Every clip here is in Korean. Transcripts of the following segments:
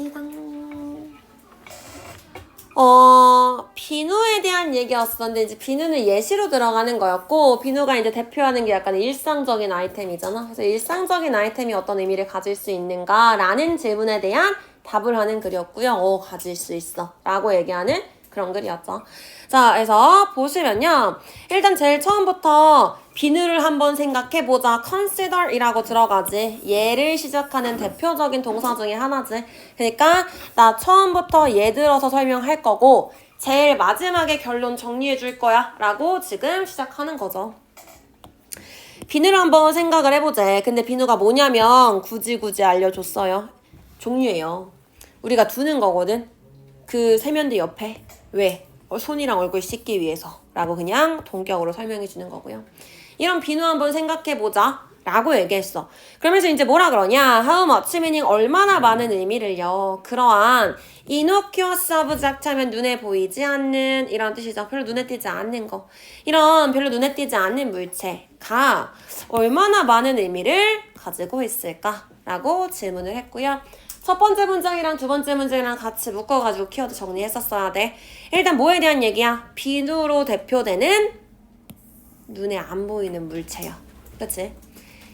봅시다. 비누에 대한 얘기였었는데 이제 비누는 예시로 들어가는 거였고 비누가 이제 대표하는 게 약간 일상적인 아이템이잖아. 그래서 일상적인 아이템이 어떤 의미를 가질 수 있는가 라는 질문에 대한 답을 하는 글이었고요. 가질 수 있어 라고 얘기하는 그런 글이었죠. 자, 그래서 보시면요. 일단 제일 처음부터 비누를 한번 생각해보자. consider 이라고 들어가지. 얘를 시작하는 대표적인 동사 중에 하나지. 그러니까 나 처음부터 얘 들어서 설명할 거고 제일 마지막에 결론 정리해줄 거야 라고 지금 시작하는 거죠. 비누를 한번 생각을 해보자. 근데 비누가 뭐냐면 굳이 알려줬어요. 종류예요. 우리가 두는 거거든. 그 세면대 옆에. 왜? 손이랑 얼굴 씻기 위해서 라고 그냥 동격으로 설명해 주는 거고요. 이런 비누 한번 생각해보자 라고 얘기했어. 그러면서 이제 뭐라 그러냐? How much meaning 얼마나 많은 의미를요. 그러한 innocuous subject 하면 눈에 보이지 않는 이런 뜻이죠. 별로 눈에 띄지 않는 거. 이런 별로 눈에 띄지 않는 물체가 얼마나 많은 의미를 가지고 있을까? 라고 질문을 했고요. 첫 번째 문장이랑 두 번째 문장이랑 같이 묶어가지고 키워드 정리했었어야 돼. 일단 뭐에 대한 얘기야? 비누로 대표되는 눈에 안 보이는 물체야. 그치?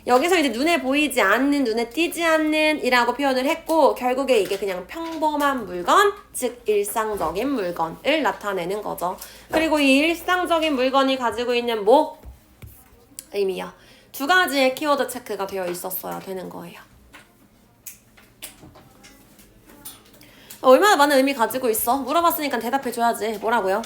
여기서 이제 눈에 보이지 않는, 눈에 띄지 않는 이라고 표현을 했고 결국에 이게 그냥 평범한 물건, 즉 일상적인 물건을 나타내는 거죠. 그리고 이 일상적인 물건이 가지고 있는 뭐? 의미야. 두 가지의 키워드 체크가 되어 있었어야 되는 거예요. 얼마나 많은 의미 가지고 있어? 물어봤으니까 대답해줘야지. 뭐라고요?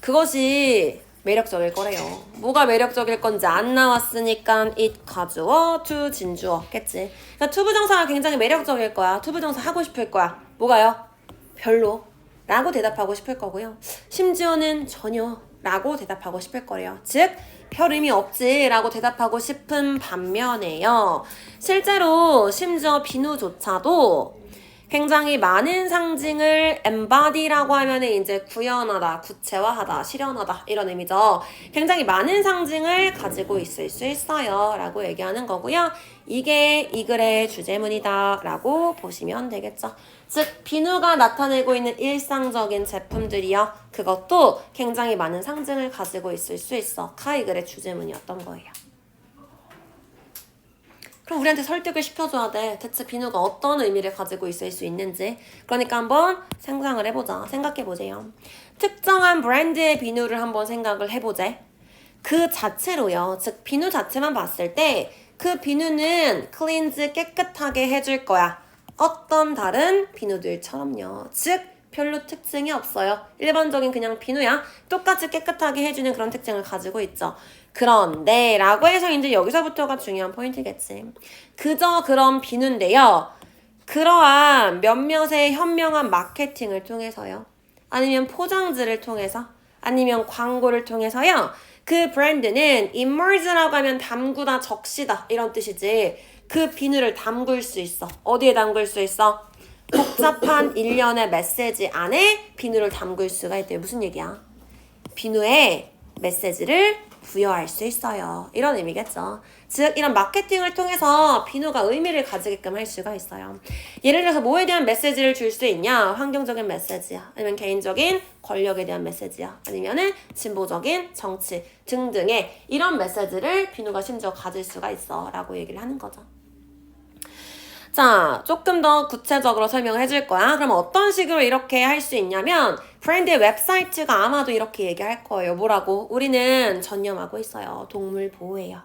그것이 매력적일 거래요. 뭐가 매력적일 건지 안 나왔으니까 it 가주어, to 진주어겠지. 그러니까 to 부정사가 굉장히 매력적일 거야. to 부정사 하고 싶을 거야. 뭐가요? 별로 라고 대답하고 싶을 거고요. 심지어는 전혀 라고 대답하고 싶을 거래요. 즉 별 의미 없지 라고 대답하고 싶은 반면에요. 실제로 심지어 비누조차도 굉장히 많은 상징을 embody라고 하면은 이제 구현하다, 구체화하다, 실현하다 이런 의미죠. 굉장히 많은 상징을 가지고 있을 수 있어요 라고 얘기하는 거고요. 이게 이 글의 주제문이다 라고 보시면 되겠죠. 즉 비누가 나타내고 있는 일상적인 제품들이요. 그것도 굉장히 많은 상징을 가지고 있을 수 있어. 이 글의 주제문이었던 거예요. 그럼 우리한테 설득을 시켜줘야 돼. 대체 비누가 어떤 의미를 가지고 있을 수 있는지. 그러니까 한번 상상을 해보자. 생각해보세요. 특정한 브랜드의 비누를 한번 생각을 해보자. 그 자체로요. 즉 비누 자체만 봤을 때 그 비누는 클린즈 깨끗하게 해줄 거야. 어떤 다른 비누들처럼요. 즉 별로 특징이 없어요. 일반적인 그냥 비누야. 똑같이 깨끗하게 해주는 그런 특징을 가지고 있죠. 그런데 라고 해서 이제 여기서부터가 중요한 포인트겠지. 그저 그런 비누인데요. 그러한 몇몇의 현명한 마케팅을 통해서요. 아니면 포장지를 통해서 아니면 광고를 통해서요. 그 브랜드는 immerse라고 하면 담그다, 적시다 이런 뜻이지. 그 비누를 담글 수 있어. 어디에 담글 수 있어? 복잡한 일련의 메시지 안에 비누를 담글 수가 있대요. 무슨 얘기야? 비누에 메시지를 부여할 수 있어요. 이런 의미겠죠. 즉 이런 마케팅을 통해서 비누가 의미를 가지게끔 할 수가 있어요. 예를 들어서 뭐에 대한 메시지를 줄 수 있냐? 환경적인 메시지야. 아니면 개인적인 권력에 대한 메시지야. 아니면은 진보적인 정치 등등의 이런 메시지를 비누가 심지어 가질 수가 있어 라고 얘기를 하는 거죠. 자, 조금 더 구체적으로 설명을 해줄 거야. 그럼 어떤 식으로 이렇게 할 수 있냐면 브랜드의 웹사이트가 아마도 이렇게 얘기할 거예요. 뭐라고? 우리는 전념하고 있어요. 동물 보호예요.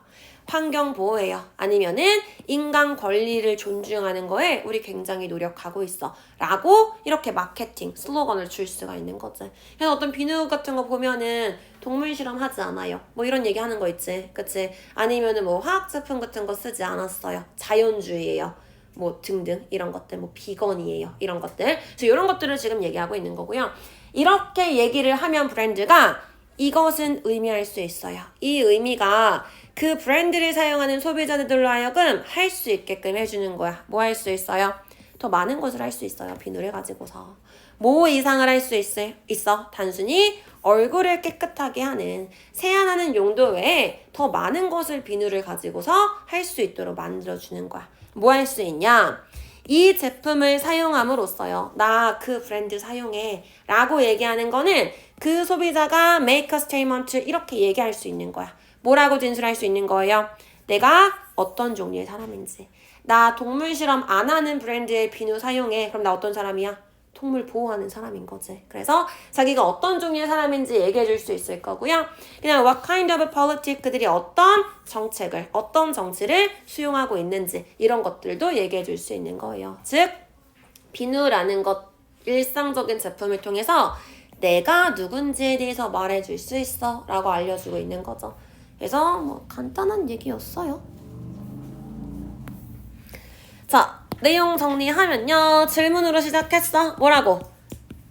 환경 보호예요. 아니면은 인간 권리를 존중하는 거에 우리 굉장히 노력하고 있어. 라고 이렇게 마케팅, 슬로건을 줄 수가 있는 거지. 그래서 어떤 비누 같은 거 보면은 동물 실험하지 않아요. 뭐 이런 얘기 하는 거 있지. 그치? 아니면은 뭐 화학 제품 같은 거 쓰지 않았어요. 자연주의예요. 뭐 등등 이런 것들 뭐 비건이에요 이런 것들 그래서 이런 것들을 지금 얘기하고 있는 거고요. 이렇게 얘기를 하면 브랜드가 이것은 의미할 수 있어요. 이 의미가 그 브랜드를 사용하는 소비자들로 하여금 할 수 있게끔 해주는 거야. 뭐 할 수 있어요? 더 많은 것을 할 수 있어요. 비누를 가지고서 뭐 이상을 할 수 있어? 단순히 얼굴을 깨끗하게 하는 세안하는 용도 외에 더 많은 것을 비누를 가지고서 할 수 있도록 만들어주는 거야. 뭐 할 수 있냐? 이 제품을 사용함으로써요. 나 그 브랜드 사용해 라고 얘기하는 거는 그 소비자가 make a statement 이렇게 얘기할 수 있는 거야. 뭐라고 진술할 수 있는 거예요? 내가 어떤 종류의 사람인지. 나 동물 실험 안 하는 브랜드의 비누 사용해. 그럼 나 어떤 사람이야? 동물 보호하는 사람인 거지. 그래서 자기가 어떤 종류의 사람인지 얘기해 줄 수 있을 거고요. 그냥 what kind of politic 그들이 어떤 정책을, 어떤 정치를 수용하고 있는지 이런 것들도 얘기해 줄 수 있는 거예요. 즉 비누라는 것 일상적인 제품을 통해서 내가 누군지에 대해서 말해 줄 수 있어 라고 알려주고 있는 거죠. 그래서 뭐 간단한 얘기였어요. 자, 내용 정리하면요. 질문으로 시작했어. 뭐라고?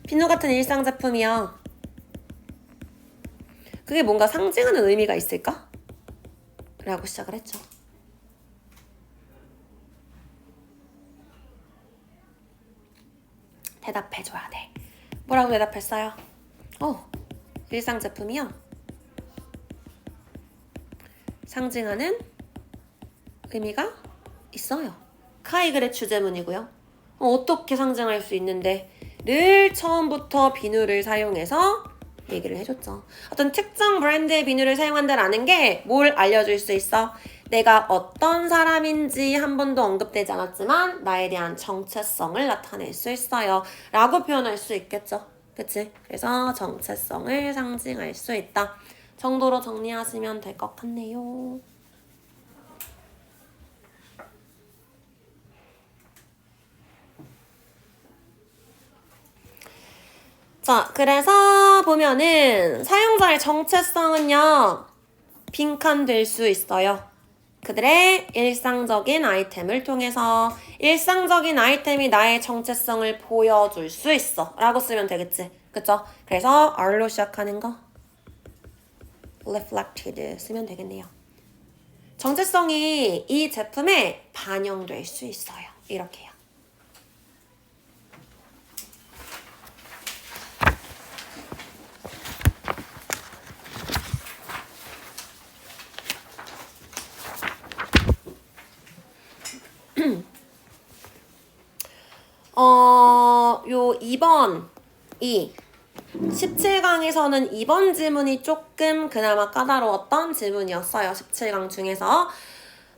비누 같은 일상 제품이야. 그게 뭔가 상징하는 의미가 있을까? 라고 시작을 했죠. 대답해줘야 돼. 뭐라고 대답했어요? 일상 제품이야. 상징하는 의미가 있어요. 카이글의 주제문이고요. 어떻게 상징할 수 있는데 늘 처음부터 비누를 사용해서 얘기를 해줬죠. 어떤 특정 브랜드의 비누를 사용한다라는 게 뭘 알려줄 수 있어? 내가 어떤 사람인지 한 번도 언급되지 않았지만 나에 대한 정체성을 나타낼 수 있어요. 라고 표현할 수 있겠죠. 그치? 그래서 정체성을 상징할 수 있다. 정도로 정리하시면 될 것 같네요. 자, 그래서 보면은 사용자의 정체성은요, 빈칸될 수 있어요. 그들의 일상적인 아이템을 통해서 일상적인 아이템이 나의 정체성을 보여줄 수 있어 라고 쓰면 되겠지. 그쵸? 그래서 R로 시작하는 거 reflected 쓰면 되겠네요. 정체성이 이 제품에 반영될 수 있어요. 이렇게요. 요 2번이 17강에서는 2번 지문이 조금 그나마 까다로웠던 지문이었어요. 17강 중에서.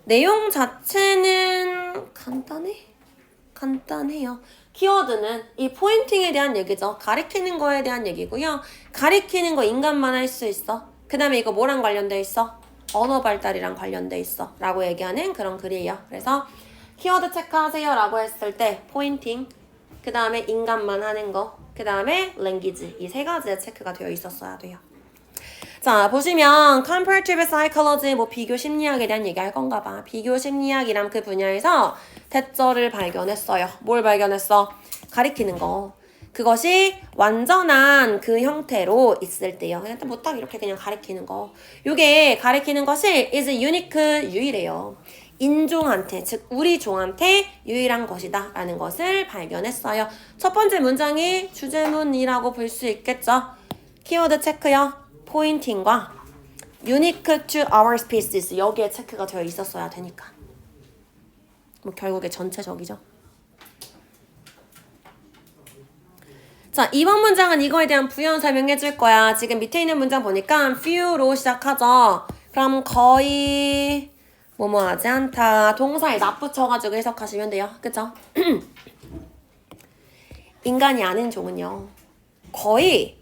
내용 자체는 간단해요. 키워드는 이 포인팅에 대한 얘기죠. 가리키는 거에 대한 얘기고요. 가리키는 거 인간만 할 수 있어. 그 다음에 이거 뭐랑 관련돼 있어? 언어 발달이랑 관련돼 있어. 라고 얘기하는 그런 글이에요. 그래서 키워드 체크하세요 라고 했을 때 포인팅, 그 다음에 인간만 하는 거, 그 다음에 language 이 세 가지의 체크가 되어 있었어야 돼요. 자, 보시면 comparative psychology 뭐 비교 심리학에 대한 얘기할 건가 봐. 비교 심리학이란 그 분야에서 대절을 발견했어요. 뭘 발견했어? 가리키는 거. 그것이 완전한 그 형태로 있을 때요. 그냥 뭐 딱 이렇게 그냥 가리키는 거. 요게 가리키는 것이 is unique 유일해요. 인종한테, 즉 우리 종한테 유일한 것이다 라는 것을 발견했어요. 첫 번째 문장이 주제문이라고 볼 수 있겠죠. 키워드 체크요. 포인팅과 unique to our species 여기에 체크가 되어 있었어야 되니까. 뭐 결국에 전체적이죠. 자, 2번 문장은 이거에 대한 부연 설명해 줄 거야. 지금 밑에 있는 문장 보니까 few로 시작하죠. 그럼 거의 뭐뭐하지 않다. 동사에 not 붙여가지고 해석하시면 돼요. 그쵸? 인간이 아닌 종은요. 거의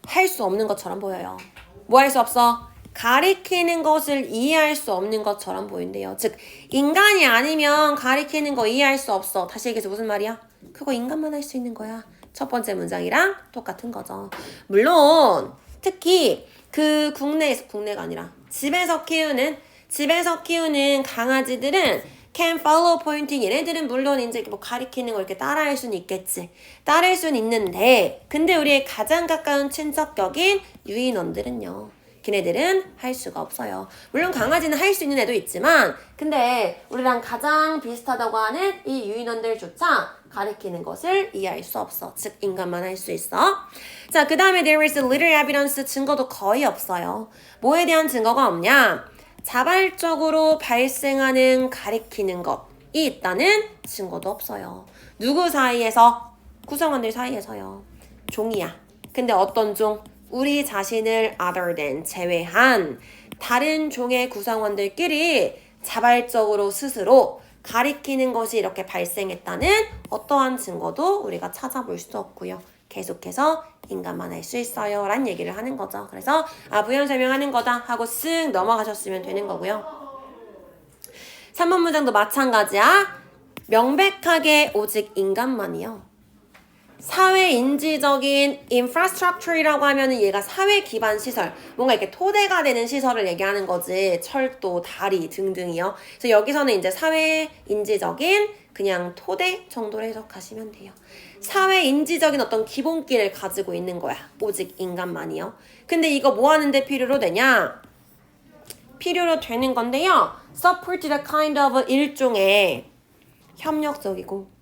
할 수 없는 것처럼 보여요. 뭐 할 수 없어? 가리키는 것을 이해할 수 없는 것처럼 보인대요. 즉 인간이 아니면 가리키는 거 이해할 수 없어. 다시 얘기해서 무슨 말이야? 그거 인간만 할 수 있는 거야. 첫 번째 문장이랑 똑같은 거죠. 물론 특히 그 국내가 아니라 집에서 키우는 강아지들은 can follow pointing 얘네들은 물론 이제 뭐 가리키는 걸 이렇게 따라할 수는 있겠지. 따를 수는 있는데 근데 우리의 가장 가까운 친척격인 유인원들은요. 걔네들은 할 수가 없어요. 물론 강아지는 할 수 있는 애도 있지만 근데 우리랑 가장 비슷하다고 하는 이 유인원들조차 가리키는 것을 이해할 수 없어. 즉 인간만 할 수 있어. 자, 그 다음에 there is little evidence 증거도 거의 없어요. 뭐에 대한 증거가 없냐? 자발적으로 발생하는 가리키는 것 있다는 증거도 없어요. 누구 사이에서? 구성원들 사이에서요. 종이야. 근데 어떤 종? 우리 자신을 other than 제외한 다른 종의 구성원들끼리 자발적으로 스스로 가리키는 것이 이렇게 발생했다는 어떠한 증거도 우리가 찾아볼 수 없고요. 계속해서 인간만 할 수 있어요 라는 얘기를 하는 거죠. 그래서 부연 설명하는 거다 하고 쓱 넘어가셨으면 되는 거고요. 3번 문장도 마찬가지야. 명백하게 오직 인간만이요. 사회인지적인 infrastructure이라고 하면은 얘가 사회 기반 시설, 뭔가 이렇게 토대가 되는 시설을 얘기하는 거지. 철도, 다리 등등이요. 그래서 여기서는 이제 사회인지적인 그냥 토대 정도로 해석하시면 돼요. 사회인지적인 어떤 기본기를 가지고 있는 거야. 오직 인간만이요. 근데 이거 뭐 하는데 필요로 되냐? 필요로 되는 건데요. support the kind of 일종의 협력적이고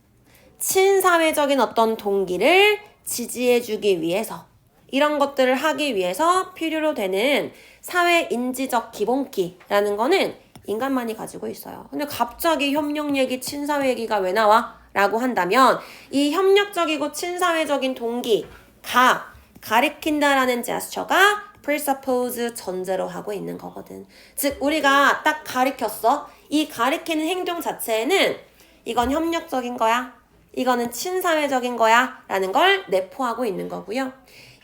친사회적인 어떤 동기를 지지해주기 위해서 이런 것들을 하기 위해서 필요로 되는 사회인지적 기본기라는 거는 인간만이 가지고 있어요. 근데 갑자기 협력 얘기, 친사회 얘기가 왜 나와? 라고 한다면 이 협력적이고 친사회적인 동기가 가리킨다라는 제스처가 presuppose 전제로 하고 있는 거거든. 즉 우리가 딱 가리켰어. 이 가리키는 행동 자체에는 이건 협력적인 거야. 이거는 친사회적인 거야 라는 걸 내포하고 있는 거고요.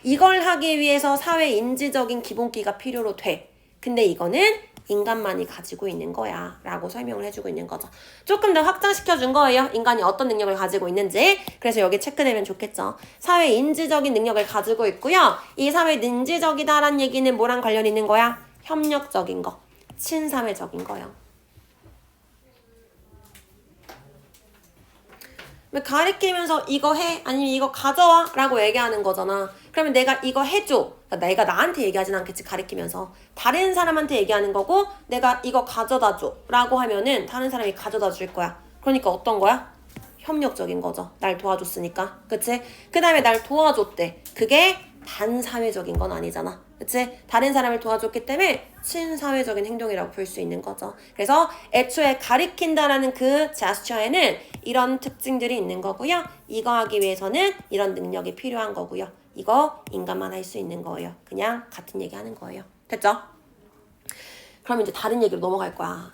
이걸 하기 위해서 사회인지적인 기본기가 필요로 돼. 근데 이거는 인간만이 가지고 있는 거야 라고 설명을 해주고 있는 거죠. 조금 더 확장시켜 준 거예요. 인간이 어떤 능력을 가지고 있는지. 그래서 여기 체크되면 좋겠죠. 사회인지적인 능력을 가지고 있고요. 이 사회인지적이다라는 얘기는 뭐랑 관련 있는 거야? 협력적인 거, 친사회적인 거요. 가리키면서 이거 해 아니면 이거 가져와 라고 얘기하는 거잖아. 그러면 내가 이거 해줘. 그러니까 내가 나한테 얘기하진 않겠지. 가리키면서 다른 사람한테 얘기하는 거고 내가 이거 가져다 줘 라고 하면은 다른 사람이 가져다 줄 거야. 그러니까 어떤 거야? 협력적인 거죠. 날 도와줬으니까. 그치? 그 다음에 날 도와줬대. 그게 반사회적인 건 아니잖아. 그치? 다른 사람을 도와줬기 때문에 친사회적인 행동이라고 볼 수 있는 거죠. 그래서 애초에 가리킨다라는 그 제스처에는 이런 특징들이 있는 거고요. 이거 하기 위해서는 이런 능력이 필요한 거고요. 이거 인간만 할 수 있는 거예요. 그냥 같은 얘기 하는 거예요. 됐죠? 그럼 이제 다른 얘기로 넘어갈 거야.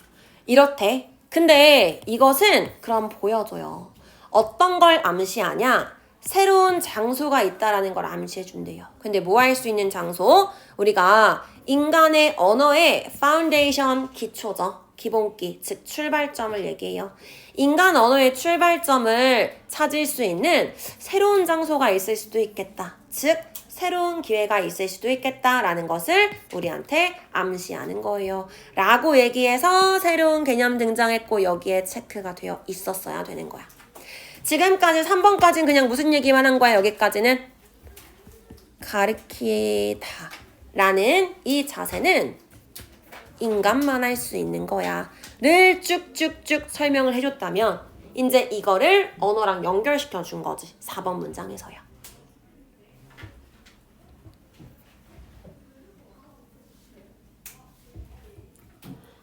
이렇대. 근데 이것은 그럼 보여줘요. 어떤 걸 암시하냐? 새로운 장소가 있다라는 걸 암시해 준대요. 근데 뭐 할 수 있는 장소? 우리가 인간의 언어의 파운데이션 기초죠. 기본기, 즉 출발점을 얘기해요. 인간 언어의 출발점을 찾을 수 있는 새로운 장소가 있을 수도 있겠다. 즉 새로운 기회가 있을 수도 있겠다라는 것을 우리한테 암시하는 거예요. 라고 얘기해서 새로운 개념 등장했고 여기에 체크가 되어 있었어야 되는 거야. 지금까지 3번까지는 그냥 무슨 얘기만 한 거야? 여기까지는 가르키다 라는 이 자세는 인간만 할 수 있는 거야 를 쭉쭉쭉 설명을 해줬다면 이제 이거를 언어랑 연결시켜 준 거지. 4번 문장에서요.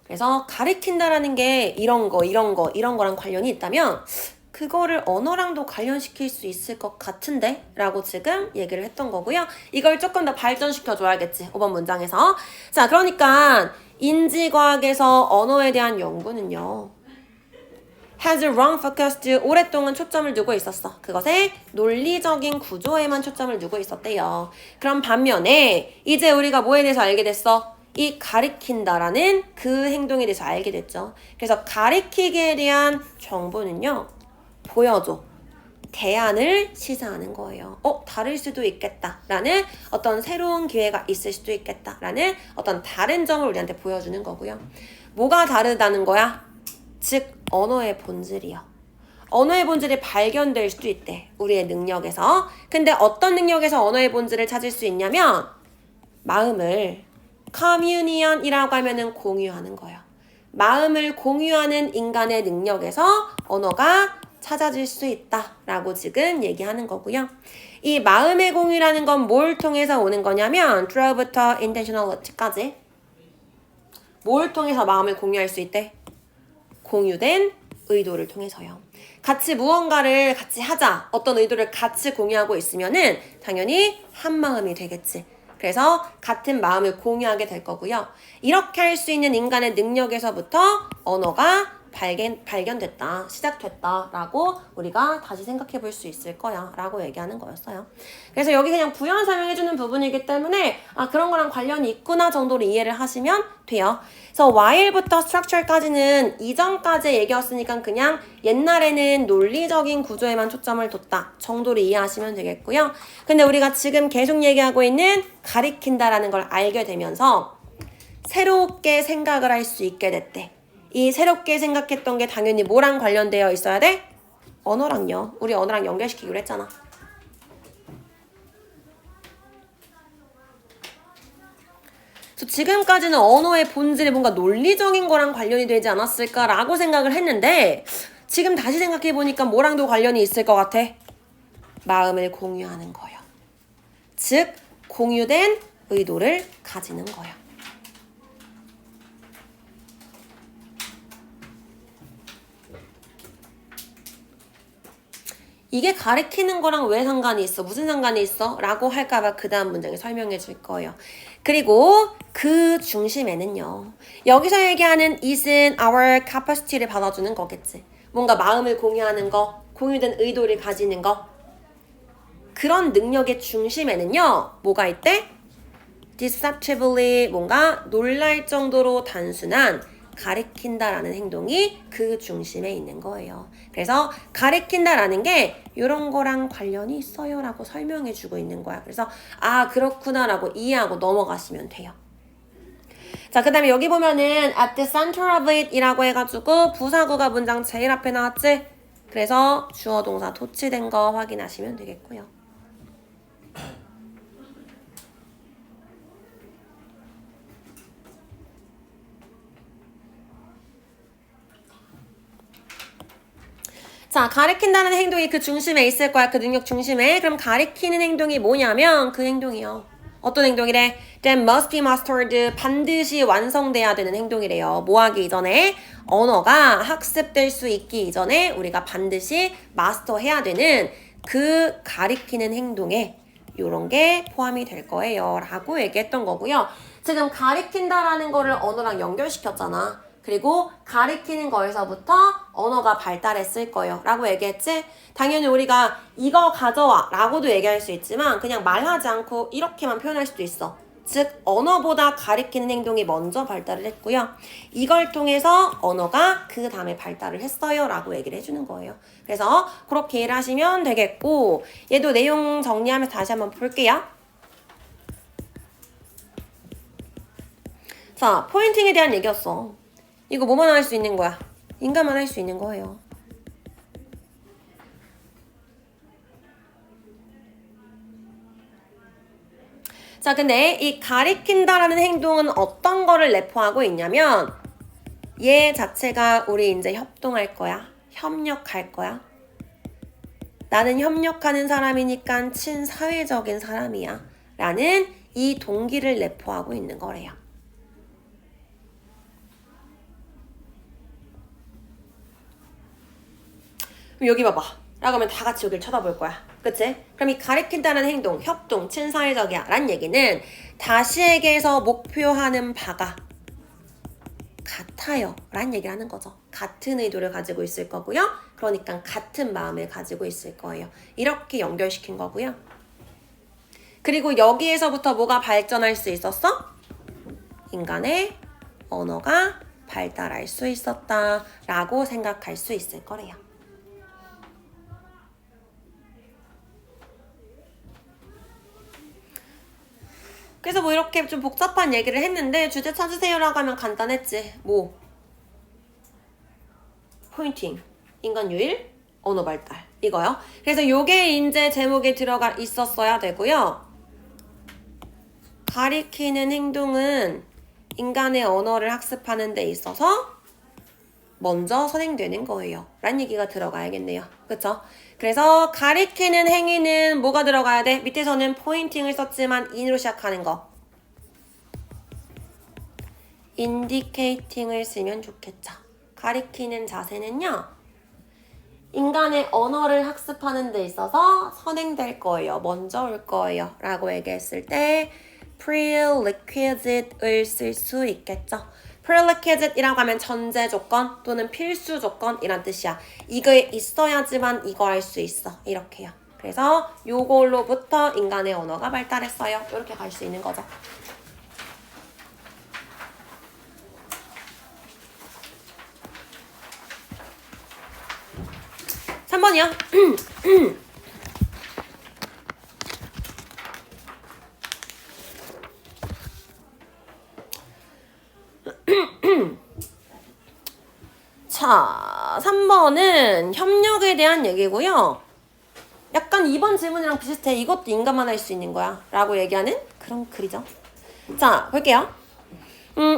그래서 가리킨다라는 게 이런 거랑 관련이 있다면 그거를 언어랑도 관련시킬 수 있을 것 같은데? 라고 지금 얘기를 했던 거고요. 이걸 조금 더 발전시켜 줘야겠지. 5번 문장에서. 자, 그러니까 인지과학에서 언어에 대한 연구는요. has long focused 오랫동안 초점을 두고 있었어. 그것의 논리적인 구조에만 초점을 두고 있었대요. 그럼 반면에 이제 우리가 뭐에 대해서 알게 됐어? 이 가리킨다라는 그 행동에 대해서 알게 됐죠. 그래서 가리키기에 대한 정보는요. 보여줘. 대안을 시사하는 거예요. 다를 수도 있겠다라는 어떤 새로운 기회가 있을 수도 있겠다라는 어떤 다른 점을 우리한테 보여주는 거고요. 뭐가 다르다는 거야? 즉 언어의 본질이요. 언어의 본질이 발견될 수도 있대. 우리의 능력에서. 근데 어떤 능력에서 언어의 본질을 찾을 수 있냐면 마음을 커뮤니언이라고 하면은 공유하는 거예요. 마음을 공유하는 인간의 능력에서 언어가 찾아질 수 있다라고 지금 얘기하는 거고요. 이 마음의 공유라는 건 뭘 통해서 오는 거냐면 drill부터 intentionality까지 뭘 통해서 마음을 공유할 수 있대? 공유된 의도를 통해서요. 같이 무언가를 같이 하자. 어떤 의도를 같이 공유하고 있으면은 당연히 한 마음이 되겠지. 그래서 같은 마음을 공유하게 될 거고요. 이렇게 할 수 있는 인간의 능력에서부터 언어가 발견됐다, 시작됐다 라고 우리가 다시 생각해 볼 수 있을 거야 라고 얘기하는 거였어요. 그래서 여기 그냥 부연 설명해주는 부분이기 때문에 그런 거랑 관련이 있구나 정도로 이해를 하시면 돼요. 그래서 while부터 structure까지는 이전까지 얘기였으니까 그냥 옛날에는 논리적인 구조에만 초점을 뒀다 정도로 이해하시면 되겠고요. 근데 우리가 지금 계속 얘기하고 있는 가리킨다라는 걸 알게 되면서 새롭게 생각을 할 수 있게 됐대. 이 새롭게 생각했던 게 당연히 뭐랑 관련되어 있어야 돼? 언어랑요. 우리 언어랑 연결시키기로 했잖아. 그래서 지금까지는 언어의 본질이 뭔가 논리적인 거랑 관련이 되지 않았을까라고 생각을 했는데 지금 다시 생각해보니까 뭐랑도 관련이 있을 것 같아? 마음을 공유하는 거예요. 즉 공유된 의도를 가지는 거예요. 이게 가리키는 거랑 왜 상관이 있어? 무슨 상관이 있어? 라고 할까봐 그 다음 문장에 설명해 줄 거예요. 그리고 그 중심에는요. 여기서 얘기하는 it은 our capacity를 받아주는 거겠지. 뭔가 마음을 공유하는 거, 공유된 의도를 가지는 거. 그런 능력의 중심에는요. 뭐가 있대? deceptively 뭔가 놀랄 정도로 단순한 가리킨다라는 행동이 그 중심에 있는 거예요. 그래서 가리킨다라는 게 이런 거랑 관련이 있어요 라고 설명해 주고 있는 거야. 그래서 그렇구나 라고 이해하고 넘어가시면 돼요. 자, 그 다음에 여기 보면은 at the center of it 이라고 해가지고 부사구가 문장 제일 앞에 나왔지? 그래서 주어 동사 도치된 거 확인하시면 되겠고요. 자, 가리킨다는 행동이 그 중심에 있을 거야. 그 능력 중심에. 그럼 가리키는 행동이 뭐냐면 그 행동이요. 어떤 행동이래? That must be mastered. 반드시 완성돼야 되는 행동이래요. 뭐 하기 이전에? 언어가 학습될 수 있기 이전에 우리가 반드시 마스터해야 되는 그 가리키는 행동에 요런 게 포함이 될 거예요. 라고 얘기했던 거고요. 지금 가리킨다라는 거를 언어랑 연결시켰잖아. 그리고 가리키는 거에서부터 언어가 발달했을 거예요. 라고 얘기했지? 당연히 우리가 이거 가져와 라고도 얘기할 수 있지만 그냥 말하지 않고 이렇게만 표현할 수도 있어. 즉 언어보다 가리키는 행동이 먼저 발달을 했고요. 이걸 통해서 언어가 그 다음에 발달을 했어요. 라고 얘기를 해주는 거예요. 그래서 그렇게 이해를 하시면 되겠고 얘도 내용 정리하면서 다시 한번 볼게요. 자, 포인팅에 대한 얘기였어. 이거 뭐만 할 수 있는 거야? 인간만 할 수 있는 거예요. 자, 근데 이 가리킨다라는 행동은 어떤 거를 내포하고 있냐면 얘 자체가 우리 이제 협동할 거야. 협력할 거야. 나는 협력하는 사람이니까 친사회적인 사람이야. 라는 이 동기를 내포하고 있는 거래요. 여기 봐봐 라고 하면 다 같이 여기를 쳐다볼 거야. 그치? 그럼 이 가리킨다는 행동, 협동, 친사회적이야 라는 얘기는 다시에게서 목표하는 바가 같아요 라는 얘기를 하는 거죠. 같은 의도를 가지고 있을 거고요. 그러니까 같은 마음을 가지고 있을 거예요. 이렇게 연결시킨 거고요. 그리고 여기에서부터 뭐가 발전할 수 있었어? 인간의 언어가 발달할 수 있었다 라고 생각할 수 있을 거래요. 그래서 뭐 이렇게 좀 복잡한 얘기를 했는데 주제 찾으세요라고 하면 간단했지. 뭐 포인팅, 인간 유일, 언어 발달 이거요. 그래서 요게 이제 제목에 들어가 있었어야 되고요. 가리키는 행동은 인간의 언어를 학습하는 데 있어서 먼저 선행되는 거예요. 라는 얘기가 들어가야겠네요. 그쵸? 그래서 가리키는 행위는 뭐가 들어가야 돼? 밑에서는 포인팅을 썼지만 in으로 시작하는 거. indicating을 쓰면 좋겠죠. 가리키는 자세는요. 인간의 언어를 학습하는 데 있어서 선행될 거예요. 먼저 올 거예요. 라고 얘기했을 때 prerequisite을 쓸 수 있겠죠. prerequisite이라고 하면 전제 조건 또는 필수 조건이란 뜻이야. 이거 있어야지만 이거 할 수 있어. 이렇게요. 그래서 요걸로부터 인간의 언어가 발달했어요. 이렇게 갈 수 있는 거죠. 3번이요. 자, 3번은 협력에 대한 얘기고요. 약간 2번 질문이랑 비슷해. 이것도 인간만 할 수 있는 거야. 라고 얘기하는 그런 글이죠. 자, 볼게요.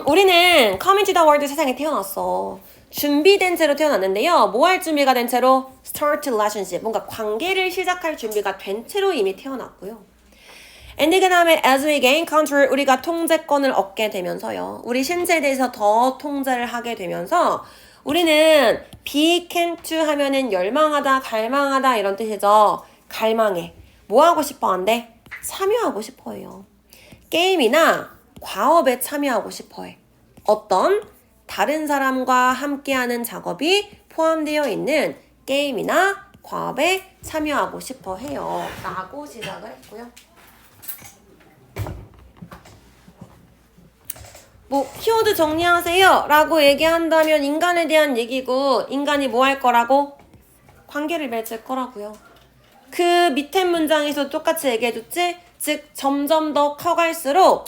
우리는 come into the world 세상에 태어났어. 준비된 채로 태어났는데요. 뭐 할 준비가 된 채로? start relationship. 뭔가 관계를 시작할 준비가 된 채로 이미 태어났고요. and 그 다음에 as we gain control, 우리가 통제권을 얻게 되면서요. 우리 신체에 대해서 더 통제를 하게 되면서 우리는 be can't 하면은 열망하다, 갈망하다 이런 뜻이죠. 갈망해. 뭐 하고 싶어 한대? 참여하고 싶어 해요. 게임이나 과업에 참여하고 싶어 해. 어떤 다른 사람과 함께하는 작업이 포함되어 있는 게임이나 과업에 참여하고 싶어 해요. 라고 시작을 했고요. 뭐 키워드 정리하세요 라고 얘기한다면 인간에 대한 얘기고 인간이 뭐 할 거라고? 관계를 맺을 거라고요. 그 밑에 문장에서 똑같이 얘기해줬지? 즉 점점 더 커갈수록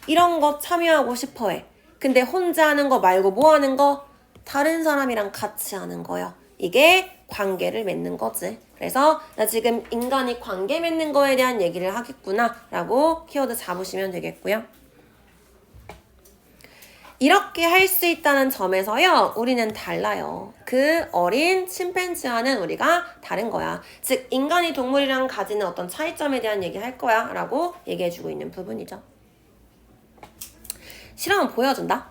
이런 거 참여하고 싶어해. 근데 혼자 하는 거 말고 뭐 하는 거? 다른 사람이랑 같이 하는 거요. 이게 관계를 맺는 거지. 그래서 나 지금 인간이 관계 맺는 거에 대한 얘기를 하겠구나 라고 키워드 잡으시면 되겠고요. 이렇게 할 수 있다는 점에서요. 우리는 달라요. 그 어린 침팬지와는 우리가 다른 거야. 즉 인간이 동물이랑 가지는 어떤 차이점에 대한 얘기 할 거야 라고 얘기해주고 있는 부분이죠. 실험은 보여준다.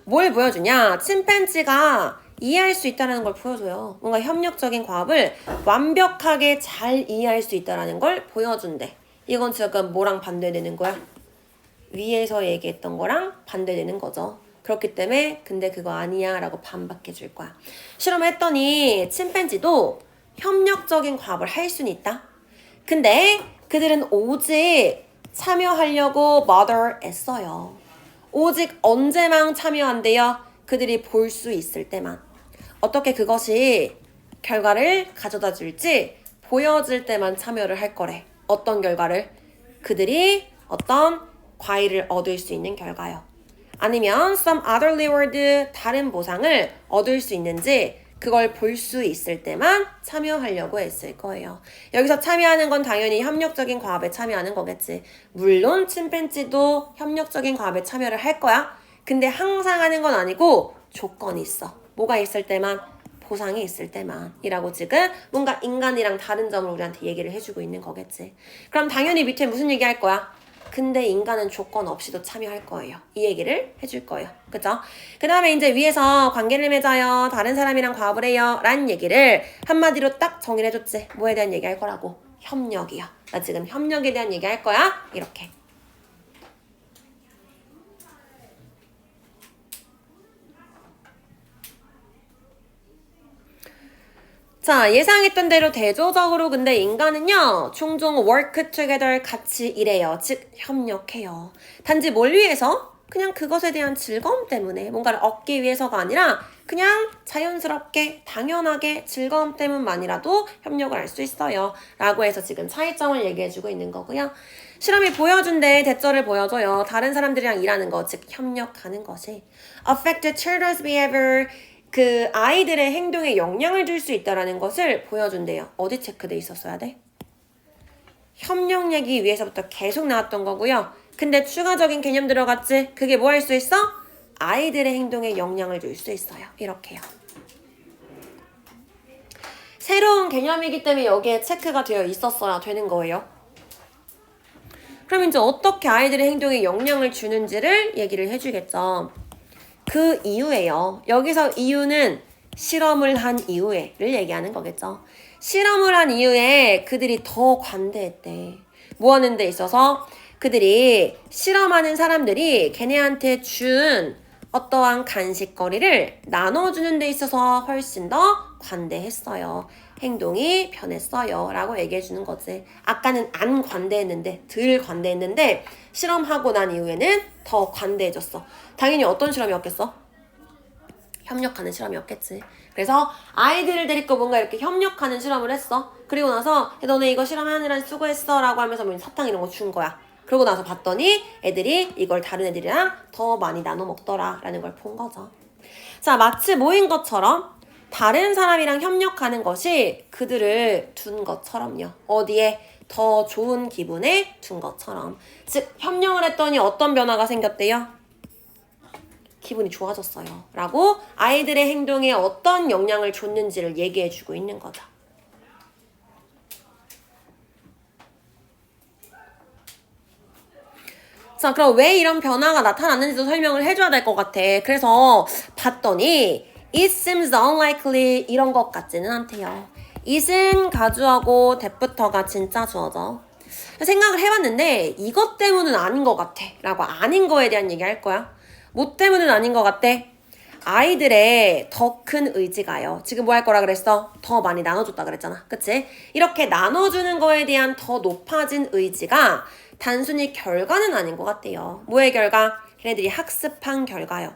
뭘 보여주냐? 침팬지가 이해할 수 있다는 걸 보여줘요. 뭔가 협력적인 과업을 완벽하게 잘 이해할 수 있다는 걸 보여준대. 이건 지금 뭐랑 반대되는 거야? 위에서 얘기했던 거랑 반대되는 거죠. 그렇기 때문에 근데 그거 아니야 라고 반박해 줄 거야. 실험했더니 침팬지도 협력적인 과업을 할 수는 있다. 근데 그들은 오직 참여하려고 mother 애써요. 오직 언제만 참여한대요? 그들이 볼 수 있을 때만. 어떻게 그것이 결과를 가져다 줄지 보여질 때만 참여를 할 거래. 어떤 결과를? 그들이 어떤 과일을 얻을 수 있는 결과요. 아니면 some other reward, 다른 보상을 얻을 수 있는지 그걸 볼 수 있을 때만 참여하려고 했을 거예요. 여기서 참여하는 건 당연히 협력적인 과업에 참여하는 거겠지. 물론 침팬지도 협력적인 과업에 참여를 할 거야. 근데 항상 하는 건 아니고 조건이 있어. 뭐가 있을 때만? 보상이 있을 때만 이라고 지금 뭔가 인간이랑 다른 점을 우리한테 얘기를 해주고 있는 거겠지. 그럼 당연히 밑에 무슨 얘기 할 거야? 근데 인간은 조건 없이도 참여할 거예요. 이 얘기를 해줄 거예요. 그죠? 그 다음에 이제 위에서 관계를 맺어요. 다른 사람이랑 과업을 해요. 라는 얘기를 한마디로 딱 정의를 해줬지. 뭐에 대한 얘기 할 거라고? 협력이요. 나 지금 협력에 대한 얘기 할 거야. 이렇게. 자, 예상했던 대로 대조적으로 근데 인간은요, 종종 work together 같이 일해요. 즉, 협력해요. 단지 뭘 위해서? 그냥 그것에 대한 즐거움 때문에 뭔가를 얻기 위해서가 아니라 그냥 자연스럽게, 당연하게 즐거움 때문만이라도 협력을 할 수 있어요. 라고 해서 지금 차이점을 얘기해주고 있는 거고요. 실험이 보여준대 대처를 보여줘요. 다른 사람들이랑 일하는 거, 즉 협력하는 것이. affect children's behavior, 그 아이들의 행동에 영향을 줄 수 있다는 것을 보여준대요. 어디 체크돼 있었어야 돼? 협력 얘기 위에서부터 계속 나왔던 거고요. 근데 추가적인 개념 들어갔지? 그게 뭐 할 수 있어? 아이들의 행동에 영향을 줄 수 있어요. 이렇게요. 새로운 개념이기 때문에 여기에 체크가 되어 있었어야 되는 거예요. 그럼 이제 어떻게 아이들의 행동에 영향을 주는지를 얘기를 해주겠죠. 그 이유예요. 여기서 이유는 실험을 한 이후에를 얘기하는 거겠죠. 실험을 한 이후에 그들이 더 관대했대. 뭐 하는 데 있어서 그들이 실험하는 사람들이 걔네한테 준 어떠한 간식거리를 나눠주는 데 있어서 훨씬 더 관대했어요. 행동이 변했어요. 라고 얘기해 주는 거지. 아까는 안 관대했는데, 덜 관대했는데 실험하고 난 이후에는 더 관대해졌어. 당연히 어떤 실험이었겠어? 협력하는 실험이었겠지. 그래서 아이들을 데리고 뭔가 이렇게 협력하는 실험을 했어. 그리고 나서 너네 이거 실험하느라 수고했어 라고 하면서 뭐 사탕 이런 거 준 거야. 그러고 나서 봤더니 애들이 이걸 다른 애들이랑 더 많이 나눠 먹더라 라는 걸 본 거죠. 자, 마치 모인 것처럼 다른 사람이랑 협력하는 것이 그들을 둔 것처럼요. 어디에? 더 좋은 기분에 둔 것처럼. 즉 협력을 했더니 어떤 변화가 생겼대요? 기분이 좋아졌어요. 라고 아이들의 행동에 어떤 영향을 줬는지를 얘기해주고 있는 거죠. 자, 그럼 왜 이런 변화가 나타났는지도 설명을 해줘야 될 것 같아. 그래서 봤더니 It seems unlikely 이런 것 같지는 않대요. it은 가주어고 that부터가 진짜 주어죠. 생각을 해봤는데 이것 때문은 아닌 것 같아 라고 아닌 거에 대한 얘기 할 거야. 뭐 때문은 아닌 것 같아? 아이들의 더 큰 의지가요. 지금 뭐 할 거라 그랬어? 더 많이 나눠줬다 그랬잖아. 그치? 이렇게 나눠주는 거에 대한 더 높아진 의지가 단순히 결과는 아닌 것 같아요. 뭐의 결과? 걔네들이 학습한 결과요.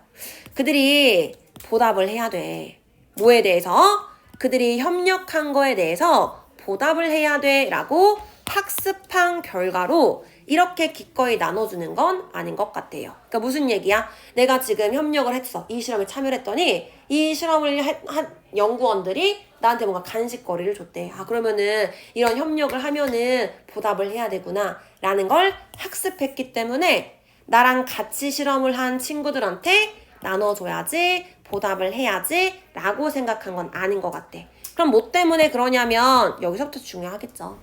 그들이 보답을 해야 돼. 뭐에 대해서? 그들이 협력한 거에 대해서 보답을 해야 돼 라고 학습한 결과로 이렇게 기꺼이 나눠주는 건 아닌 것 같아요. 그러니까 무슨 얘기야? 내가 지금 협력을 했어. 이 실험에 참여를 했더니 이 실험을 한 연구원들이 나한테 뭔가 간식거리를 줬대. 아, 그러면은 이런 협력을 하면은 보답을 해야 되구나 라는 걸 학습했기 때문에 나랑 같이 실험을 한 친구들한테 나눠줘야지, 보답을 해야지 라고 생각한 건 아닌 것 같아. 그럼 뭐 때문에 그러냐면 여기서부터 중요하겠죠.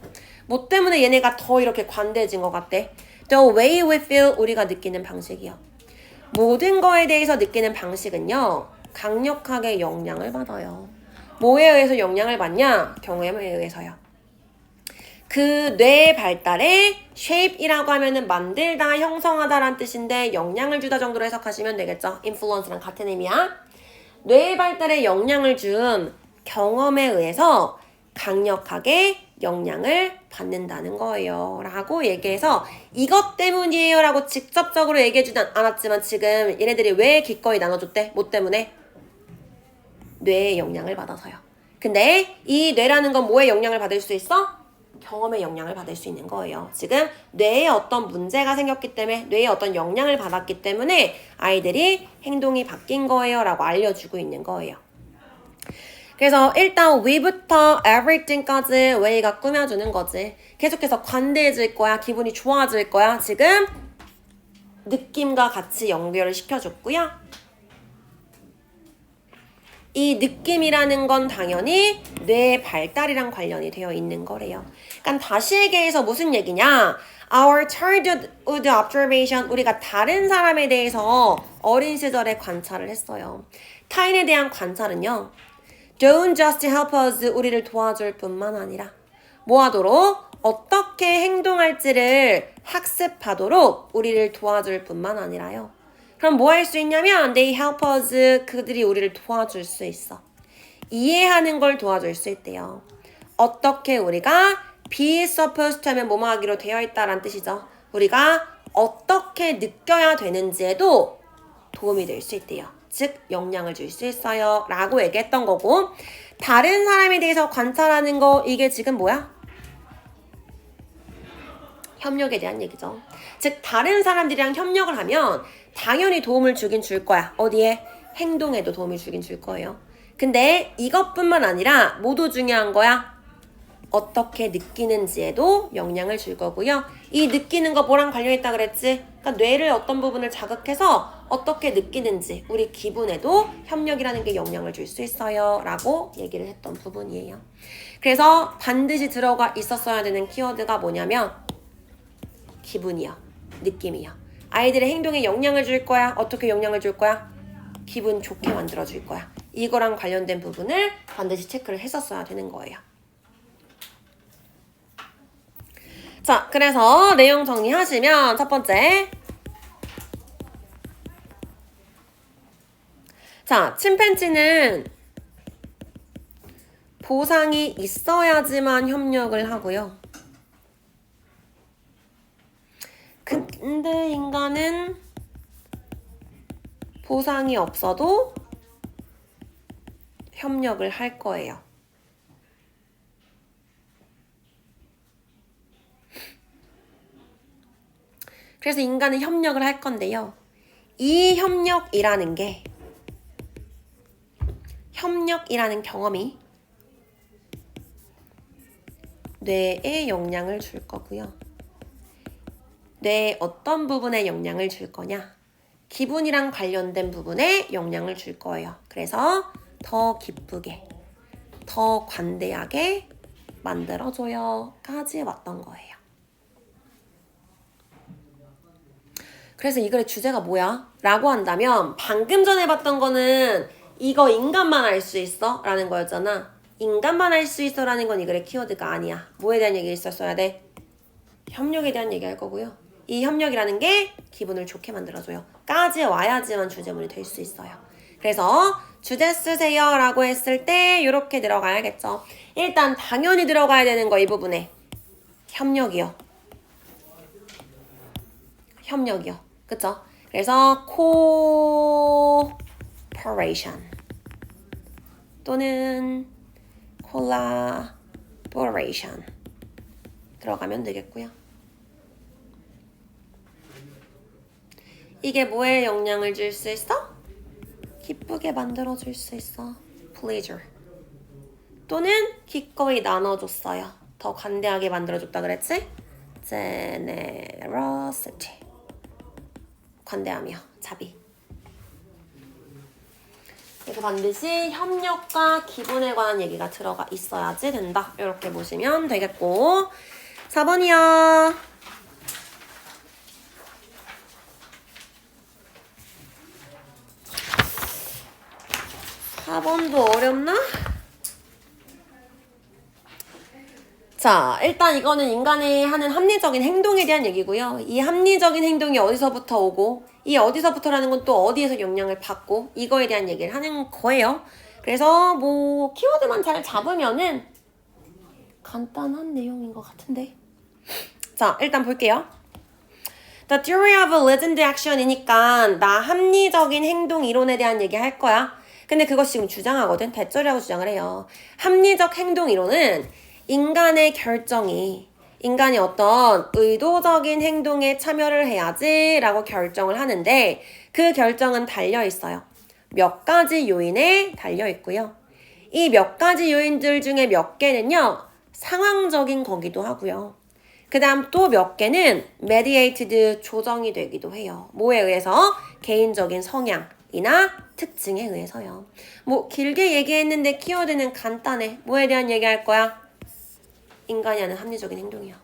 뭐 때문에 얘네가 더 이렇게 관대해진 것 같대? The way we feel, 우리가 느끼는 방식이요. 모든 거에 대해서 느끼는 방식은요, 강력하게 영향을 받아요. 뭐에 의해서 영향을 받냐? 경험에 의해서요. 그 뇌의 발달에 shape이라고 하면은 만들다, 형성하다라는 뜻인데 영향을 주다 정도로 해석하시면 되겠죠. influence랑 같은 의미야. 뇌의 발달에 영향을 준 경험에 의해서 강력하게 영향을 받는다는 거예요. 라고 얘기해서 이것 때문이에요 라고 직접적으로 얘기해주진 않았지만 지금 얘네들이 왜 기꺼이 나눠줬대? 뭐 때문에? 뇌의 영향을 받아서요. 근데 이 뇌라는 건 뭐에 영향을 받을 수 있어? 경험에 영향을 받을 수 있는 거예요. 지금 뇌에 어떤 문제가 생겼기 때문에 뇌에 어떤 영향을 받았기 때문에 아이들이 행동이 바뀐 거예요 라고 알려주고 있는 거예요. 그래서 일단 we부터 everything까지 way가 꾸며주는 거지. 계속해서 관대해질 거야. 기분이 좋아질 거야. 지금 느낌과 같이 연결을 시켜줬고요. 이 느낌이라는 건 당연히 뇌의 발달이랑 관련이 되어 있는 거래요. 그러니까 다시 얘기해서 무슨 얘기냐? Our childhood observation, 우리가 다른 사람에 대해서 어린 시절에 관찰을 했어요. 타인에 대한 관찰은요. Don't just help us, 우리를 도와줄 뿐만 아니라 뭐 하도록? 어떻게 행동할지를 학습하도록 우리를 도와줄 뿐만 아니라요. 그럼 뭐 할 수 있냐면 they help us, 그들이 우리를 도와줄 수 있어. 이해하는 걸 도와줄 수 있대요. 어떻게 우리가 be supposed to 하면 뭐뭐 하기로 되어 있다라는 뜻이죠. 우리가 어떻게 느껴야 되는지에도 도움이 될 수 있대요. 즉 영향을 줄 수 있어요 라고 얘기했던 거고, 다른 사람에 대해서 관찰하는 거 이게 지금 뭐야? 협력에 대한 얘기죠. 즉 다른 사람들이랑 협력을 하면 당연히 도움을 주긴 줄 거야. 어디에? 행동에도 도움을 주긴 줄 거예요. 근데 이것뿐만 아니라 모두 중요한 거야. 어떻게 느끼는지에도 영향을 줄 거고요. 이 느끼는 거 뭐랑 관련있다 그랬지? 그러니까 뇌를 어떤 부분을 자극해서 어떻게 느끼는지 우리 기분에도 협력이라는 게 영향을 줄 수 있어요 라고 얘기를 했던 부분이에요. 그래서 반드시 들어가 있었어야 되는 키워드가 뭐냐면 기분이요. 느낌이요. 아이들의 행동에 영향을 줄 거야. 어떻게 영향을 줄 거야? 기분 좋게 만들어 줄 거야. 이거랑 관련된 부분을 반드시 체크를 했었어야 되는 거예요. 자, 그래서 내용 정리하시면 첫 번째. 자, 침팬지는 보상이 있어야지만 협력을 하고요. 근데 인간은 보상이 없어도 협력을 할 거예요. 그래서 인간은 협력을 할 건데요. 이 협력이라는 경험이 뇌에 영향을 줄 거고요. 뇌의 어떤 부분에 영향을 줄 거냐? 기분이랑 관련된 부분에 영향을 줄 거예요. 그래서 더 기쁘게, 더 관대하게 만들어줘요까지 왔던 거예요. 그래서 이 글의 주제가 뭐야? 라고 한다면 방금 전에 봤던 거는 이거 인간만 알 수 있어? 라는 거였잖아. 인간만 알 수 있어 라는 건 이 글의 키워드가 아니야. 뭐에 대한 얘기 있었어야 돼? 협력에 대한 얘기 할 거고요. 이 협력이라는 게 기분을 좋게 만들어줘요. 까지 와야지만 주제문이 될 수 있어요. 그래서 주제 쓰세요 라고 했을 때 이렇게 들어가야겠죠. 일단 당연히 들어가야 되는 거 이 부분에 협력이요. 그쵸? 그래서 cooperation 또는 collaboration 들어가면 되겠고요. 이게 뭐에 영향을 줄 수 있어? 기쁘게 만들어줄 수 있어. pleasure 또는 기꺼이 나눠줬어요. 더 관대하게 만들어줬다 그랬지? generosity 관대함이요. 자비. 그래서 반드시 협력과 기분에 관한 얘기가 들어가 있어야지 된다. 이렇게 보시면 되겠고 4번이요. 4번도 어렵나? 자, 일단 이거는 인간이 하는 합리적인 행동에 대한 얘기고요. 이 합리적인 행동이 어디서부터 오고 이 어디서부터라는 건 또 어디에서 영향을 받고 이거에 대한 얘기를 하는 거예요. 그래서 뭐 키워드만 잘 잡으면은 간단한 내용인 것 같은데. 자, 일단 볼게요. The theory of legend action이니까 나 합리적인 행동 이론에 대한 얘기 할 거야. 근데 그것이 지금 주장하거든. 대절이라고 주장을 해요. 합리적 행동 이론은 인간의 결정이 인간이 어떤 의도적인 행동에 참여를 해야지 라고 결정을 하는데 그 결정은 달려있어요. 몇 가지 요인에 달려있고요. 이 몇 가지 요인들 중에 몇 개는요. 상황적인 거기도 하고요. 그 다음 또 몇 개는 mediated 조정이 되기도 해요. 뭐에 의해서? 개인적인 성향이나 특징에 의해서요. 뭐 길게 얘기했는데 키워드는 간단해. 뭐에 대한 얘기할 거야? 인간이 하는 합리적인 행동이요.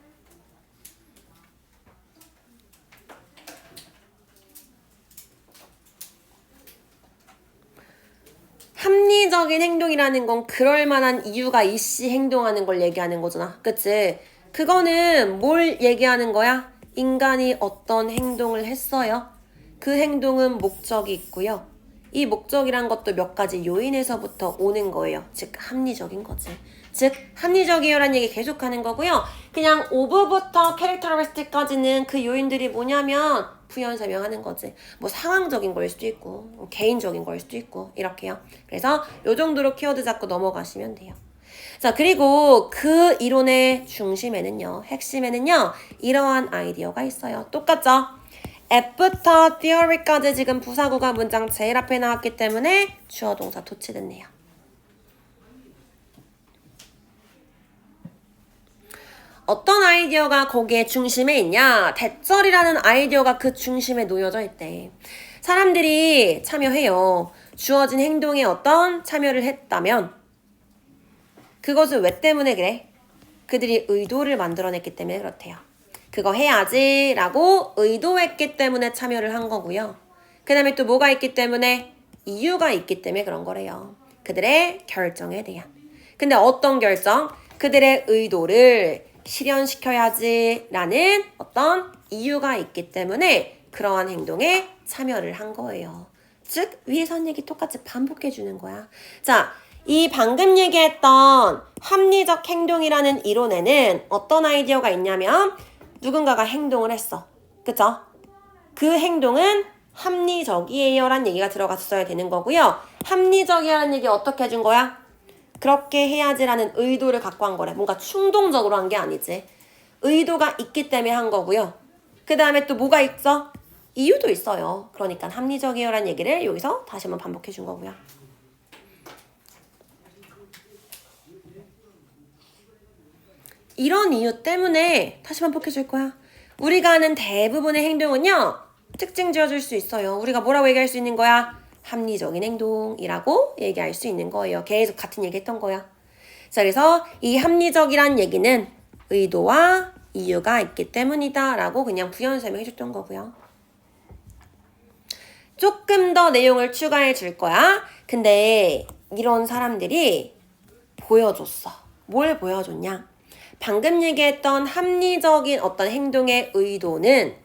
합리적인 행동이라는 건 그럴 만한 이유가 있이 행동하는 걸 얘기하는 거잖아. 그치? 그거는 뭘 얘기하는 거야? 인간이 어떤 행동을 했어요? 그 행동은 목적이 있고요. 이 목적이란 것도 몇 가지 요인에서부터 오는 거예요. 즉 합리적인 거지. 즉 합리적이요라는 얘기 계속하는 거고요. 그냥 오브부터 캐릭터리스틱까지는 그 요인들이 뭐냐면 부연 설명하는 거지. 뭐 상황적인 거일 수도 있고 뭐 개인적인 거일 수도 있고 이렇게요. 그래서 요 정도로 키워드 잡고 넘어가시면 돼요. 자, 그리고 그 이론의 중심에는요, 핵심에는요, 이러한 아이디어가 있어요. 똑같죠? F부터 theory까지 지금 부사구가 문장 제일 앞에 나왔기 때문에 주어 동사 도치됐네요. 어떤 아이디어가 거기에 중심에 있냐? 대절이라는 아이디어가 그 중심에 놓여져 있대. 사람들이 참여해요. 주어진 행동에 어떤 참여를 했다면 그것은 왜 때문에 그래? 그들이 의도를 만들어냈기 때문에 그렇대요. 그거 해야지 라고 의도했기 때문에 참여를 한 거고요. 그 다음에 또 뭐가 있기 때문에? 이유가 있기 때문에 그런 거래요. 그들의 결정에 대한. 근데 어떤 결정? 그들의 의도를 실현시켜야지 라는 어떤 이유가 있기 때문에 그러한 행동에 참여를 한 거예요. 즉 위에서 한 얘기 똑같이 반복해 주는 거야. 자, 이 방금 얘기했던 합리적 행동이라는 이론에는 어떤 아이디어가 있냐면 누군가가 행동을 했어. 그쵸? 그 행동은 합리적이에요 라는 얘기가 들어갔어야 되는 거고요. 합리적이라는 얘기 어떻게 해준 거야? 그렇게 해야지라는 의도를 갖고 한 거래. 뭔가 충동적으로 한 게 아니지. 의도가 있기 때문에 한 거고요. 그 다음에 또 뭐가 있어? 이유도 있어요. 그러니까 합리적이에요 라는 얘기를 여기서 다시 한번 반복해 준 거고요. 이런 이유 때문에 다시 반복해 줄 거야. 우리가 하는 대부분의 행동은요. 특징 지어줄 수 있어요. 우리가 뭐라고 얘기할 수 있는 거야? 합리적인 행동이라고 얘기할 수 있는 거예요. 계속 같은 얘기 했던 거야. 자, 그래서 이 합리적이란 얘기는 의도와 이유가 있기 때문이다 라고 그냥 부연 설명해 줬던 거고요. 조금 더 내용을 추가해 줄 거야. 근데 이런 사람들이 보여줬어. 뭘 보여줬냐? 방금 얘기했던 합리적인 어떤 행동의 의도는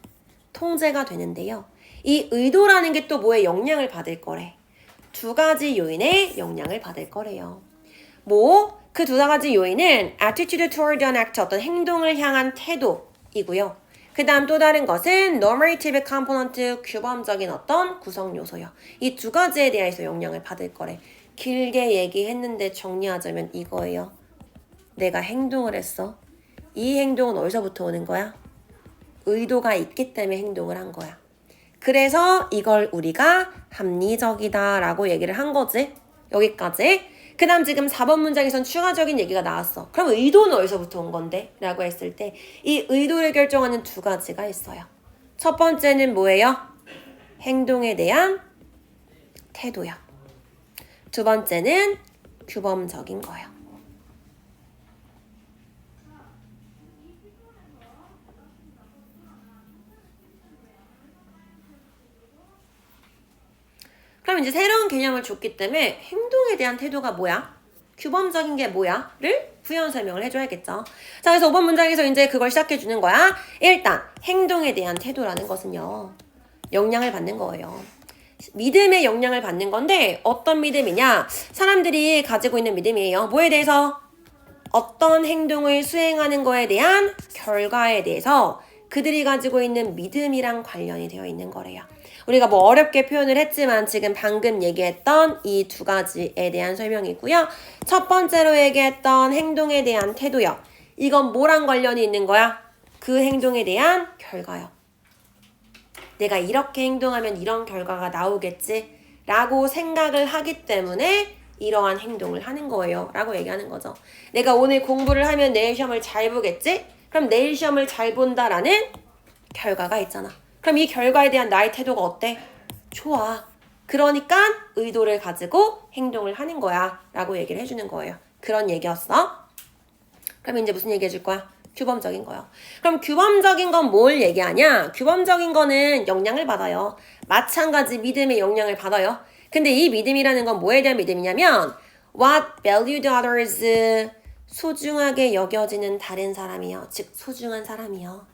통제가 되는데요. 이 의도라는 게 또 뭐에 영향을 받을 거래. 두 가지 요인에 영향을 받을 거래요. 뭐? 그 두 가지 요인은 attitude toward an act, 어떤 행동을 향한 태도이고요. 그 다음 또 다른 것은 normative component, 규범적인 어떤 구성 요소요. 이 두 가지에 대해서 영향을 받을 거래. 길게 얘기했는데 정리하자면 이거예요. 내가 행동을 했어. 이 행동은 어디서부터 오는 거야? 의도가 있기 때문에 행동을 한 거야. 그래서 이걸 우리가 합리적이다 라고 얘기를 한 거지. 여기까지. 그 다음 지금 4번 문장에선 추가적인 얘기가 나왔어. 그럼 의도는 어디서부터 온 건데? 라고 했을 때 이 의도를 결정하는 두 가지가 있어요. 첫 번째는 뭐예요? 행동에 대한 태도요. 두 번째는 규범적인 거예요. 그럼 이제 새로운 개념을 줬기 때문에 행동에 대한 태도가 뭐야? 규범적인 게 뭐야? 를 부연 설명을 해줘야겠죠. 자, 그래서 5번 문장에서 이제 그걸 시작해주는 거야. 일단 행동에 대한 태도라는 것은요. 영향을 받는 거예요. 믿음의 영향을 받는 건데 어떤 믿음이냐? 사람들이 가지고 있는 믿음이에요. 뭐에 대해서? 어떤 행동을 수행하는 거에 대한 결과에 대해서 그들이 가지고 있는 믿음이랑 관련이 되어 있는 거래요. 우리가 뭐 어렵게 표현을 했지만 지금 방금 얘기했던 이 두 가지에 대한 설명이고요. 첫 번째로 얘기했던 행동에 대한 태도요. 이건 뭐랑 관련이 있는 거야? 그 행동에 대한 결과요. 내가 이렇게 행동하면 이런 결과가 나오겠지 라고 생각을 하기 때문에 이러한 행동을 하는 거예요 라고 얘기하는 거죠. 내가 오늘 공부를 하면 내일 시험을 잘 보겠지? 그럼 내일 시험을 잘 본다라는 결과가 있잖아. 그럼 이 결과에 대한 나의 태도가 어때? 좋아. 그러니까 의도를 가지고 행동을 하는 거야 라고 얘기를 해주는 거예요. 그런 얘기였어. 그럼 이제 무슨 얘기 해줄 거야? 규범적인 거요. 그럼 규범적인 건 뭘 얘기하냐? 규범적인 거는 영향을 받아요. 마찬가지 믿음의 영향을 받아요. 근데 이 믿음이라는 건 뭐에 대한 믿음이냐면 what valued others, 소중하게 여겨지는 다른 사람이요. 즉 소중한 사람이요.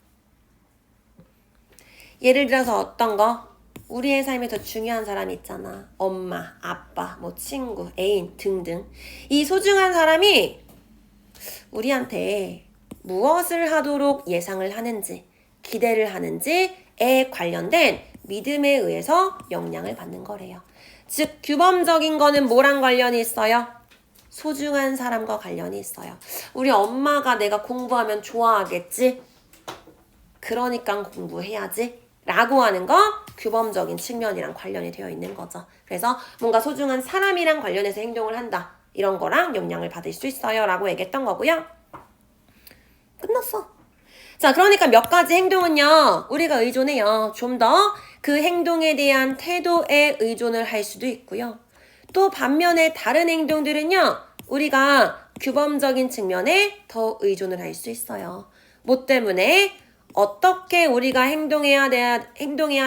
예를 들어서 어떤 거? 우리의 삶에 더 중요한 사람이 있잖아. 엄마, 아빠, 뭐 친구, 애인 등등. 이 소중한 사람이 우리한테 무엇을 하도록 예상을 하는지, 기대를 하는지에 관련된 믿음에 의해서 영향을 받는 거래요. 즉 규범적인 거는 뭐랑 관련이 있어요? 소중한 사람과 관련이 있어요. 우리 엄마가 내가 공부하면 좋아하겠지? 그러니까 공부해야지 라고 하는 건 규범적인 측면이랑 관련이 되어 있는 거죠. 그래서 뭔가 소중한 사람이랑 관련해서 행동을 한다. 이런 거랑 영향을 받을 수 있어요 라고 얘기했던 거고요. 끝났어. 자, 그러니까 몇 가지 행동은요. 우리가 의존해요. 좀 더 그 행동에 대한 태도에 의존을 할 수도 있고요. 또 반면에 다른 행동들은요. 우리가 규범적인 측면에 더 의존을 할 수 있어요. 뭐 때문에? 어떻게 우리가 행동해야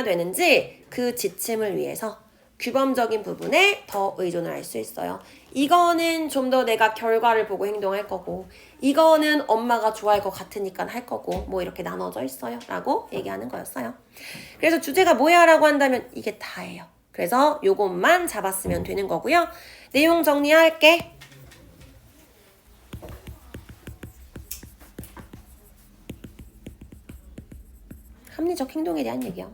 되는지 그 지침을 위해서 규범적인 부분에 더 의존을 할 수 있어요. 이거는 좀 더 내가 결과를 보고 행동할 거고 이거는 엄마가 좋아할 것 같으니까 할 거고 뭐 이렇게 나눠져 있어요 라고 얘기하는 거였어요. 그래서 주제가 뭐야 라고 한다면 이게 다예요. 그래서 요것만 잡았으면 되는 거고요. 내용 정리할게. 합리적 행동에 대한 얘기야.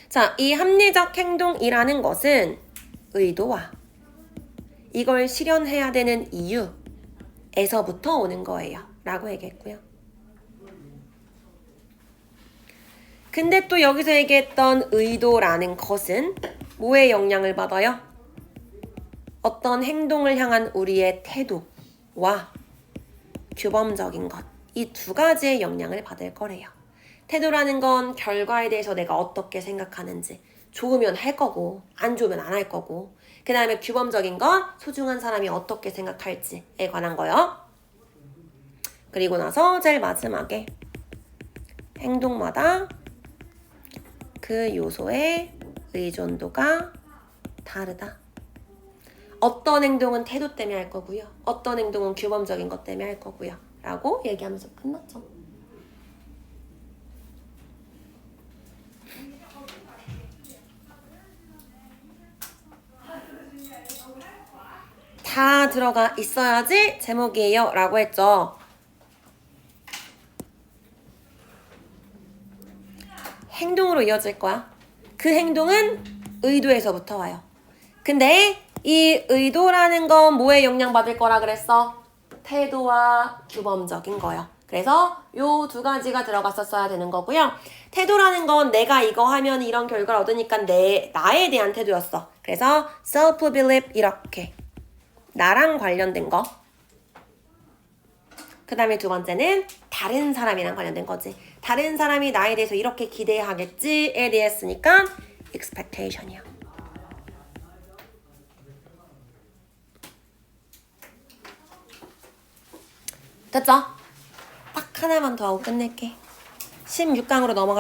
자, 이 합리적 행동이라는 것은 의도와 이걸 실현해야 되는 이유에서부터 오는 거예요. 라고 얘기했고요. 근데 또 여기서 얘기했던 의도라는 것은 뭐에 영향을 받아요? 어떤 행동을 향한 우리의 태도와 규범적인 것, 이 두 가지의 영향을 받을 거래요. 태도라는 건 결과에 대해서 내가 어떻게 생각하는지, 좋으면 할 거고 안 좋으면 안 할 거고, 그 다음에 규범적인 건 소중한 사람이 어떻게 생각할지에 관한 거요. 그리고 나서 제일 마지막에 행동마다 그 요소의 의존도가 다르다. 어떤 행동은 태도 때문에 할 거고요. 어떤 행동은 규범적인 것 때문에 할 거고요. 라고 얘기하면서 끝났죠. 다 들어가 있어야지 제목이에요 라고 했죠. 행동으로 이어질 거야. 그 행동은 의도에서부터 와요. 근데 이 의도라는 건 뭐에 영향받을 거라 그랬어? 태도와 규범적인 거요. 그래서 요 두 가지가 들어갔었어야 되는 거고요. 태도라는 건 내가 이거 하면 이런 결과를 얻으니까 나에 대한 태도였어. 그래서 self-belief 이렇게 나랑 관련된 거. 그 다음에 두 번째는 다른 사람이랑 관련된 거지. 다른 사람이 나에 대해서 이렇게 기대하겠지에 대했으니까 expectation이야. 됐죠? 딱 하나만 더 하고 끝낼게. 16강으로 넘어가.